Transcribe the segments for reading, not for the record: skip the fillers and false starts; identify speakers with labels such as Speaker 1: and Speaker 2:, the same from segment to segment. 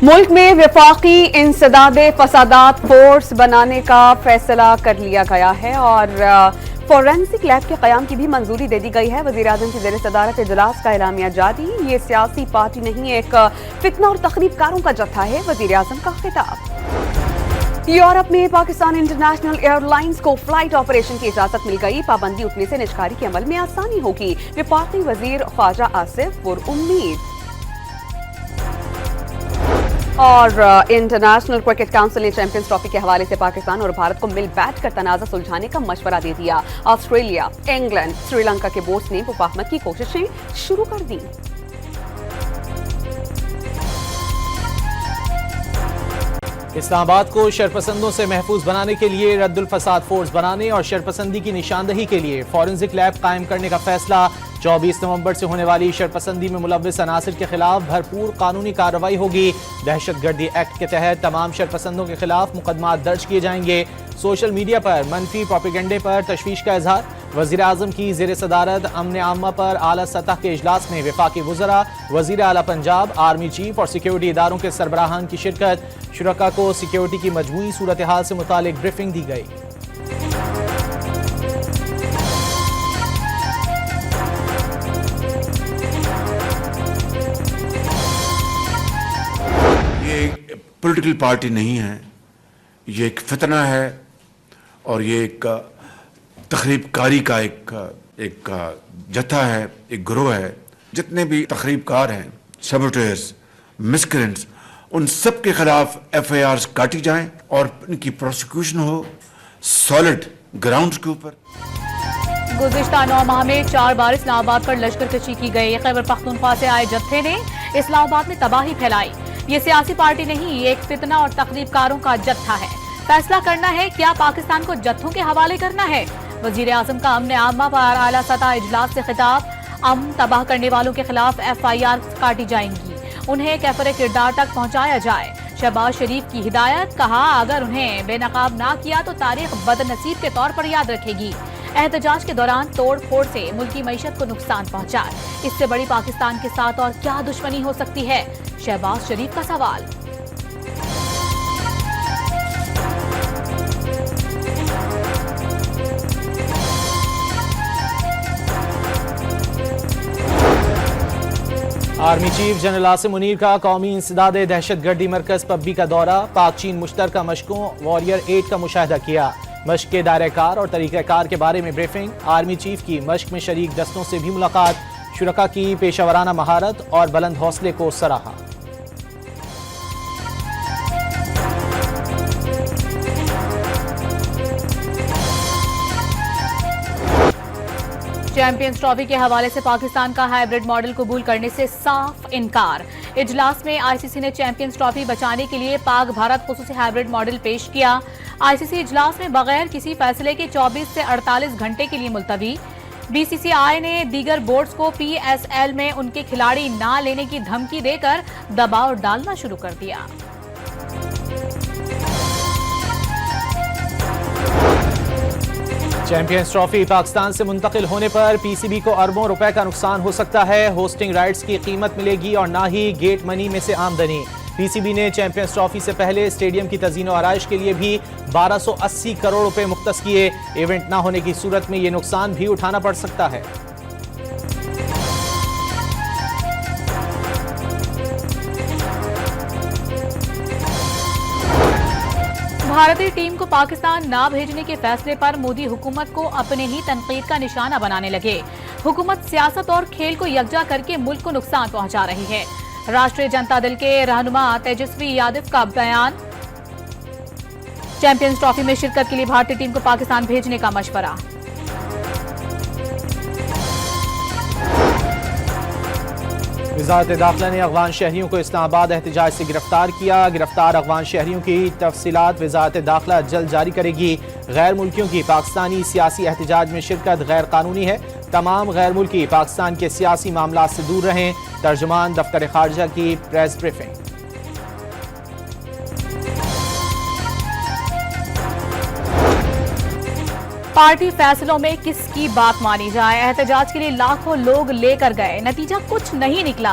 Speaker 1: मुल्क में वफाकी इंसदाद फसादात फोर्स बनाने का फैसला कर लिया गया है और फोरेंसिक लैब के क़याम की भी मंजूरी दे दी गई है। वज़ीर-ए-आज़म की ज़ेर सदारत इजलास का एलामिया जारी। ये सियासी पार्टी नहीं, एक फितना और तखरीबकारों का जत्था है। वज़ीर-ए-आज़म का खिताब। यूरोप में पाकिस्तान इंटरनेशनल एयरलाइंस को फ्लाइट ऑपरेशन की इजाजत मिल गई। पाबंदी उठने से निजकारी के अमल में आसानी होगी। वफाकी वजीर ख्वाजा आसिफ पुरउम्मीद। और इंटरनेशनल क्रिकेट काउंसिल ने चैंपियंस ट्रॉफी के हवाले से पाकिस्तान और भारत को मिल बैठ कर तनाज़ा सुलझाने का मशवरा दे दिया। ऑस्ट्रेलिया, इंग्लैंड, श्रीलंका के बोर्ड्स ने मुफाहमत की कोशिशें शुरू कर दी।
Speaker 2: इस्लामाबाद को शरपसंदों से महफूज बनाने के लिए रद्दुल फसाद फोर्स बनाने और शरपसंदी की निशानदही के लिए फॉरेंसिक लैब कायम करने का फैसला। 24 नवंबर से होने वाली शरपसंदी में मुलव्विस अनासिर के खिलाफ भरपूर कानूनी कार्रवाई होगी। दहशतगर्दी एक्ट के तहत तमाम शरपसंदों के खिलाफ मुकदमा दर्ज किए जाएंगे। सोशल मीडिया पर मनफी प्रोपेगेंडे पर तशवीश का इजहार। वज़ीर आज़म की ज़ेर सदारत अमन आम्मा पर आला सतह के इजलास में वफाकी वज़रा, वज़ीर आला पंजाब, आर्मी चीफ और सिक्योरिटी इदारों के सरबराहान की शिरकत। शुरका को सिक्योरिटी की मजमूई सूरत हाल से मुतालिक ब्रीफिंग दी गई।
Speaker 3: ये पॉलिटिकल पार्टी नहीं है, ये एक फितना है और ये एक तखरीबकारी का एक जत्था है, एक गिरोह है। जितने भी तखरीबकार हैं, सबोटेयर्स, मिसक्रेंट्स, उन सब के खिलाफ FIRs काटी जाएं और इनकी प्रोसिक्यूशन हो सॉलिड ग्राउंड्स के ऊपर।
Speaker 4: गुज़िश्ता 9 माह में 4 बार इस्लामाबाद पर लश्कर कशी की गई। खैबर पख्तूनख्वा से आए जत्थे ने इस्लामाबाद में तबाही फैलाई। ये सियासी पार्टी नहीं, ये एक फितना और तकरीबकारों का जत्था है। फैसला करना है क्या पाकिस्तान को जत्थों के हवाले करना है। वज़ीर आज़म का अमन आम्मा पर आला सतह इजलास से खिताब। अमन तबाह करने वालों के खिलाफ FIR काटी जाएंगी, उन्हें कैफरे किरदार तक पहुंचाया जाए। शहबाज शरीफ की हिदायत, कहा अगर उन्हें बेनकाब ना किया तो तारीख बदनसीब के तौर पर याद रखेगी। एहतजाज के दौरान तोड़ फोड़ से मुल्की मईशत को नुकसान पहुंचा। इससे बड़ी पाकिस्तान के साथ और क्या दुश्मनी हो सकती है। शहबाज शरीफ का सवाल।
Speaker 2: Army chief general Asim Munir का कौमी इंसदाद दहशतगर्दी मरकज पब्बी का दौरा। पाक चीन मुश्तरका मशकों वॉरियर 8 का मुशाहिदा किया। मश्क के दायरेकार और तरीक़ाकार के बारे में ब्रीफिंग। आर्मी चीफ की मश्क में शरीक दस्तों से भी मुलाकात। शुरका की पेशावराना महारत और बुलंद हौसले को सराहा।
Speaker 4: चैंपियंस ट्रॉफी के हवाले से पाकिस्तान का हाइब्रिड मॉडल कबूल करने से साफ इनकार। इजलास में ICC ने चैंपियंस ट्रॉफी बचाने के लिए पाक भारत खुसूसी हाइब्रिड मॉडल पेश किया। ICC इजलास में बगैर किसी फैसले के 24 से 48 घंटे के लिए मुलतवी। BCCI ने दीगर बोर्ड्स को PSL में उनके खिलाड़ी ना लेने की धमकी देकर दबाव डालना शुरू कर दिया।
Speaker 2: चैंपियंस ट्रॉफी पाकिस्तान से मुंतकिल होने पर PCB को अरबों रुपए का नुकसान हो सकता है। होस्टिंग राइट्स की कीमत मिलेगी और ना ही गेट मनी में से आमदनी। PCB ने चैंपियंस ट्रॉफी से पहले स्टेडियम की तज़ीन और आराइश के लिए भी 1280 करोड़ रुपए मुख्तस किए। इवेंट ना होने की सूरत में ये नुकसान भी उठाना पड़ सकता है।
Speaker 4: भारतीय टीम को पाकिस्तान ना भेजने के फैसले पर मोदी हुकूमत को अपने ही तनकीद का निशाना बनाने लगे। हुकूमत सियासत और खेल को यकजा करके मुल्क को नुकसान पहुंचा रही है। राष्ट्रीय जनता दल के रहनुमा तेजस्वी यादव का बयान। चैंपियंस ट्रॉफी में शिरकत के लिए भारतीय टीम को पाकिस्तान भेजने का मशवरा।
Speaker 2: वज़ारत दाखिला ने अफगान शहरियों को इस्लामाबाद एहतजाज से गिरफ्तार किया। गिरफ्तार अफगान शहरियों की तफसीलात वज़ारत दाखिला जल्द जारी करेगी। गैर मुल्कियों की पाकिस्तानी सियासी एहतजाज में शिरकत गैर कानूनी है। तमाम गैर मुल्की पाकिस्तान के सियासी मामला से दूर रहें। तर्जुमान दफ्तर खारजा की प्रेस ब्रीफिंग।
Speaker 4: पार्टी फैसलों में किसकी बात मानी जाए। एहतजाज के लिए लाखों लोग लेकर गए, नतीजा कुछ नहीं निकला।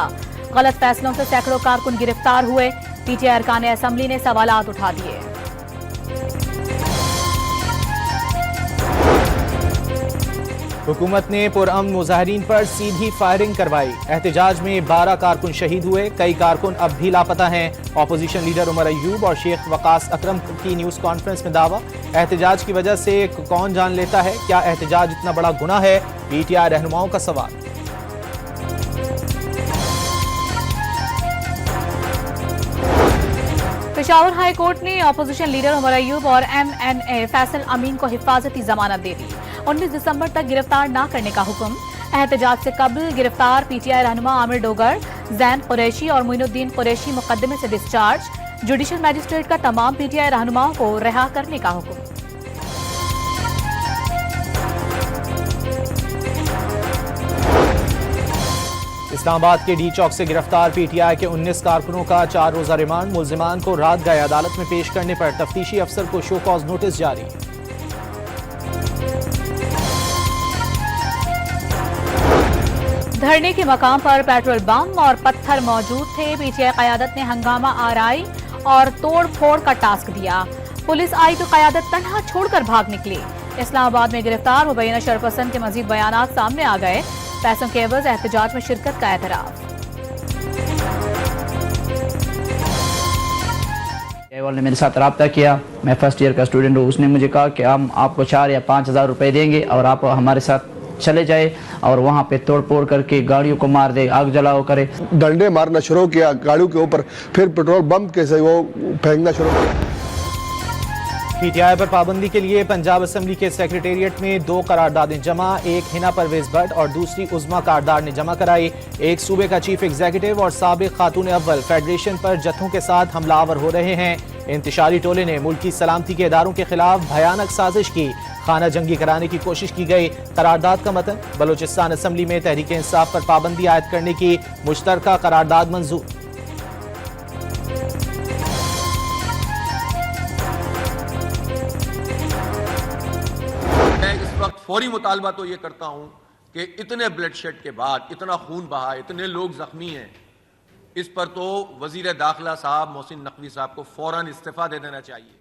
Speaker 4: गलत फैसलों से सैकड़ों कारकुन गिरफ्तार हुए। पीटीआई अरकान असम्बली ने सवालात उठा दिए।
Speaker 2: हुकूमत ने पुरअमन मुजाहिरीन पर सीधी फायरिंग करवाई। एहतजाज में 12 कारकुन शहीद हुए, कई कारकुन अब भी लापता हैं। अपोजिशन लीडर उमर अयूब और शेख वकास अकरम की न्यूज़ कॉन्फ्रेंस में दावा। एहतजाज की वजह से कौन जान लेता है, क्या एहतजाज इतना बड़ा गुनाह है? पीटीआई रहनुमाओं का सवाल।
Speaker 4: पेशावर हाई कोर्ट ने अपोजिशन लीडर उमर अयूब और MNA फैसल अमीन को हिफाजती जमानत दे दी। 19 दिसंबर तक गिरफ्तार न करने का हुक्म। एहतजाज से कबल गिरफ्तार पीटीआई रहनुमा आमिर डोगर, जैन कुरैशी और मोइनुद्दीन कुरैशी मुकदमे से डिस्चार्ज। जुडिशल मजिस्ट्रेट का तमाम पीटीआई रहनुमाओं को रिहा करने का हुक्म।
Speaker 2: इस्लामाबाद के डी चौक से गिरफ्तार पीटीआई के 19 कारकुनों का 4 रोजा रिमांड। मुल्जिमान को रात गए अदालत में पेश करने पर तफ्तीशी अफसर को शो कॉज नोटिस जारी।
Speaker 4: धरने के मकाम पर पेट्रोल बम और पत्थर मौजूद थे। पीटीआई क़यादत ने हंगामा आराई और तोड़ फोड़ का टास्क दिया। पुलिस आई तो क़यादत तन्हा छोड़कर भाग निकली। इस्लामाबाद में गिरफ्तार मुबैना शरपसंद के मजीद बयानात सामने आ गए। पैसों के एवज एहतजाज में शिरकत का एतराफ।
Speaker 5: वाले ने मेरे साथ रब्ता किया, मैं फर्स्ट ईयर का स्टूडेंट हूँ। उसने मुझे कहा कि हम आपको 4 या 5 हज़ार रुपये देंगे और आप हमारे साथ चले जाए और वहाँ पे तोड़ फोड़ करके गाड़ियों को मार दे, आग जलाओ करे।
Speaker 6: डंडे मारना शुरू किया गाड़ियों के ऊपर, फिर पेट्रोल बम के से वो फेंकना शुरू किया।
Speaker 2: पीटीआई पर पाबंदी के लिए पंजाब असम्बली के सेक्रेटेरिएट में 2 करारदादें जमा। एक हिना परवेज भट्ट और दूसरी उज़मा कारदार ने जमा कराई। एक सूबे का चीफ एग्जीक्यूटिव और साबिक खातून अव्वल फेडरेशन पर जत्थों के साथ हमलावर हो रहे हैं। इंतशारी टोले ने मुल्की सलामती के इदारों के खिलाफ भयानक साजिश की। खाना जंगी कराने की कोशिश की गई। करारदाद का मतन, बलोचिस्तान असम्बली में तहरीक इंसाफ पर पाबंदी आयद करने की मुश्तरका करारदाद मंजूर।
Speaker 7: मैं इस वक्त फौरी मुतालबा तो ये करता हूं कि इतने ब्लड शेड के बाद, इतना खून बहा, इतने लोग जख्मी हैं, इस पर तो वजीर दाखिला साहब मोहसिन नकवी साहब को फौरन इस्तीफा दे देना चाहिए।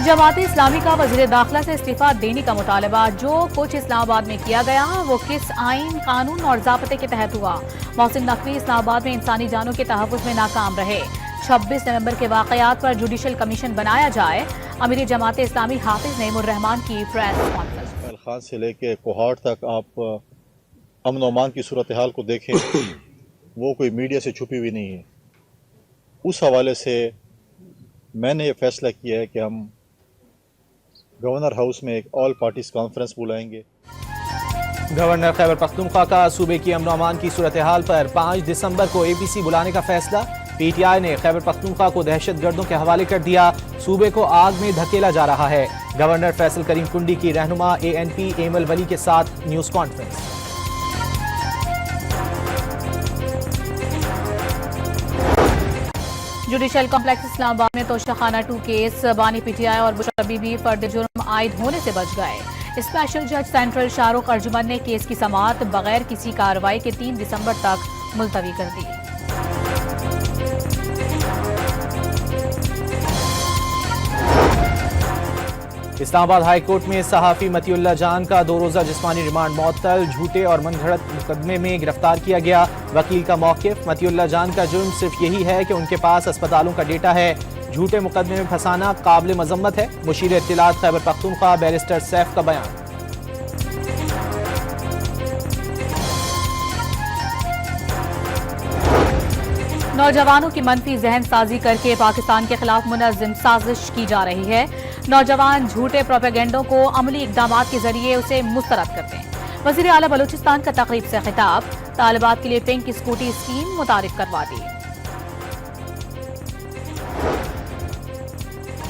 Speaker 4: जमात इस्लामी का वजीर दाखिला से इस्तीफा देने का मुतालबा। जो कुछ इस्लामाबाद में किया गया वो किस आइन, कानून और ज़ाब्ते के तहत हुआ? मोहसिन नकवी इस्लामाबाद में इंसानी जानों के तहफ़्फ़ुज़ में नाकाम रहे। 26 नवंबर के वाक़यात पर जुडिशल कमीशन बनाया जाए। अमीर जमात इस्लामी हाफिज नईमुर रहमान की प्रेस कॉन्फ्रेंस।
Speaker 8: खान से लेके कोहाट तक आप अमन अमान की सूरत हाल को देखें, वो कोई मीडिया से छुपी हुई नहीं है। उस हवाले से मैंने ये फैसला किया है कि हम गवर्नर हाउस में एक ऑल पार्टीज कॉन्फ्रेंस बुलाएंगे।
Speaker 2: गवर्नर खैबर पख्तूनख्वा का सूबे की अमन अमान की सूरत हाल पर 5 दिसंबर को APC बुलाने का फैसला। पीटीआई ने खैबर पख्तूनख्वा को दहशतगर्दों के हवाले कर दिया। सूबे को आग में धकेला जा रहा है। गवर्नर फैसल करीम कुंडी की रहनुमा ANP एमल वली के साथ news conference.
Speaker 4: Judicial complex Islamabad में तोशाखाना 2 केस। बानी पीटीआई और बुशरा बीबी फर्द जुर्म आयद होने से बच गए। स्पेशल जज सेंट्रल शाहरुख अर्जुमन ने केस की समाअत बगैर किसी कार्रवाई के 3 दिसंबर तक मुलतवी कर दी।
Speaker 2: इस्लामाबाद हाई कोर्ट में सहाफी मतीउल्लाह जान का 2 रोजा जिस्मानी रिमांड मुअत्तल। झूठे और मनगढ़ंत मुकदमे में गिरफ्तार किया गया। वकील का मौक़िफ़, मतीउल्लाह जान का जुर्म सिर्फ यही है कि उनके पास अस्पतालों का डेटा है। झूठे मुकदमे में फंसाना काबिल मजम्मत है। मुशीर इत्तिलात खैबर पख्तूनख्वा बैरिस्टर सैफ का बयान।
Speaker 4: नौजवानों की मनफी जहन साजी करके पाकिस्तान के खिलाफ मुनज़्ज़म साजिश की जा रही है। नौजवान झूठे प्रोपेगेंडों को अमली इक़दामात के जरिए उसे मुस्तरद करते हैं। वज़ीर आला बलूचिस्तान का तकरीब से खिताब। तालिबात के लिए पिंक स्कूटी स्कीम मुतारिफ करवा दी।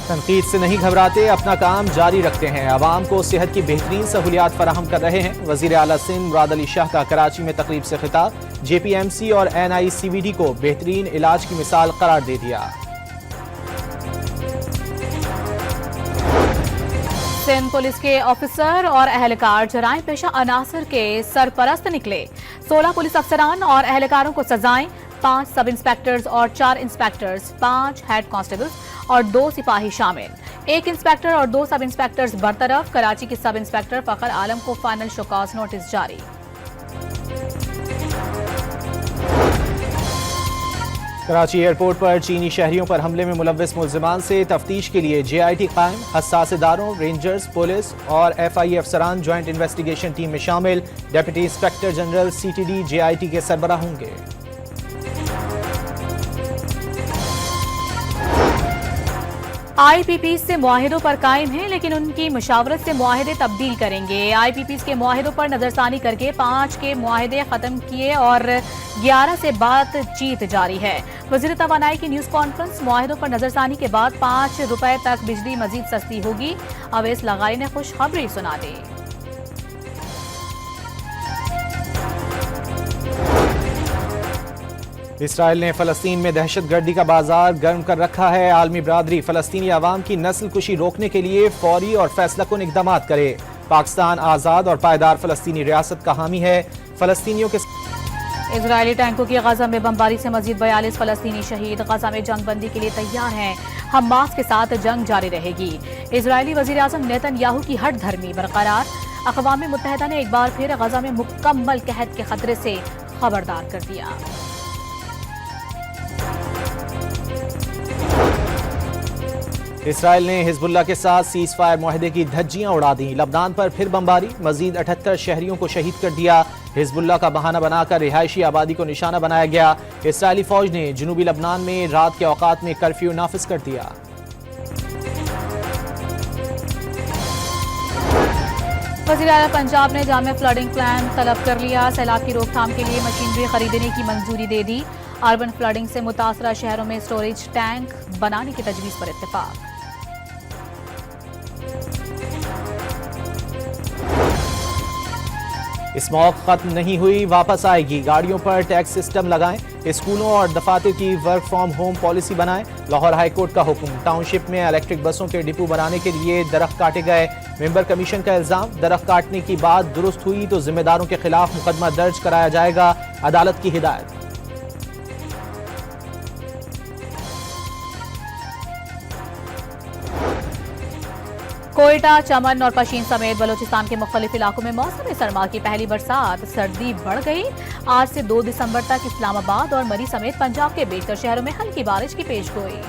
Speaker 2: तनकीद से नहीं घबराते, अपना काम जारी रखते हैं। आवाम को सेहत की बेहतरीन सहूलियात फराहम कर रहे हैं। वज़ीर आला सिंध मुराद अली शाह का कराची में तकरीब से खिताब। JPMC और NICVD को बेहतरीन इलाज की मिसाल करार दे दिया।
Speaker 4: सिंध पुलिस के ऑफिसर और अहलकार जराइम पेशा अनासर के सरपरस्त निकले। 16 पुलिस अफसरान और अहलकारों को सजाएं। 5 सब इंस्पेक्टर्स और 4 इंस्पेक्टर्स, 5 हेड कांस्टेबल्स और 2 सिपाही शामिल। 1 इंस्पेक्टर और 2 सब इंस्पेक्टर्स बरतरफ। कराची के सब इंस्पेक्टर फखर आलम को फाइनल शोकॉज नोटिस जारी।
Speaker 2: कराची एयरपोर्ट पर चीनी शहरियों पर हमले में मुलव्विस मुल्जिमान से तफ्तीश के लिए JIT कायम। हसास इदारों, रेंजर्स, पुलिस और FI अफसरान ज्वाइंट इन्वेस्टिगेशन टीम में शामिल। Deputy inspector general CTD JIT के सरबराह होंगे।
Speaker 4: IPPs से मुआहिदों पर कायम हैं, लेकिन उनकी मुशावरत से मुआहिदे तब्दील करेंगे। IPPs के मुआहिदों पर नजरसानी करके 5 के मुआहिदे खत्म किए और 11 से बातचीत जारी है। वज़ीर तवानाई की न्यूज कॉन्फ्रेंस। मुआहिदों पर नजरसानी के बाद 5 रुपए तक बिजली मजीद सस्ती होगी। अवैस लगाई ने खुशखबरी सुना दी।
Speaker 2: इसराइल ने फलस्तीन में दहशतगर्दी का बाजार गर्म कर रखा है। आलमी बरादरी फलस्तीनी आवाम की नस्ल कुशी रोकने के लिए फौरी और फैसलाकुन इक़दाम करे। पाकिस्तान आज़ाद और पायदार फलस्तीनी रियासत का हामी है। फलस्तीनियों के
Speaker 4: इजरायली टैंकों की गजा में बमबारी से मजीद 42 फलस्तीनी शहीद। गजा में जंग बंदी के लिए तैयार हैं। हमास के साथ जंग जारी रहेगी। इजरायली वजीर आजम नेतन्याहू की हट धर्मी बरकरार। अक़वाम मुत्तहिदा ने एक बार फिर गजा में मुकम्मल कहत के खतरे से खबरदार कर दिया।
Speaker 2: इसराइल ने हिजबुल्लाह के साथ सीज फायर मुआहदे की धज्जियां उड़ा दी। लबनान पर फिर बमबारी, मजीद 78 शहरियों को शहीद कर दिया। हिजबुल्लाह का बहाना बनाकर रिहायशी आबादी को निशाना बनाया गया। इसराइली फौज ने जनूबी लबनान में रात के औकात में कर्फ्यू नाफिज कर दिया।
Speaker 4: वज़ीर आला पंजाब ने जामे फ्लडिंग प्लान तलब कर लिया। सैलाब की रोकथाम के लिए मशीनरी खरीदने की मंजूरी दे दी। अर्बन फ्लडिंग से मुतासरा शहरों में स्टोरेज टैंक बनाने की तजवीज़ पर इत्तेफाक।
Speaker 2: स्मॉग खत्म नहीं हुई, वापस आएगी। गाड़ियों पर टैक्स सिस्टम लगाएं। स्कूलों और दफातर की वर्क फ्रॉम होम पॉलिसी बनाएं। लाहौर हाई कोर्ट का हुक्म। टाउनशिप में इलेक्ट्रिक बसों के डिपो बनाने के लिए दरख्त काटे गए। मेंबर कमीशन का इल्जाम, दरख्त काटने की बात दुरुस्त हुई तो जिम्मेदारों के खिलाफ मुकदमा दर्ज कराया जाएगा। अदालत की हिदायत।
Speaker 4: कोयटा, चमन और पशीन समेत बलोचिस्तान के मुख्तलिफ इलाकों में मौसम सरमा की पहली बरसात। सर्दी बढ़ गई। आज से 2 दिसंबर तक इस्लामाबाद और मरी समेत पंजाब के बेशतर शहरों में हल्की बारिश की पेशगोई।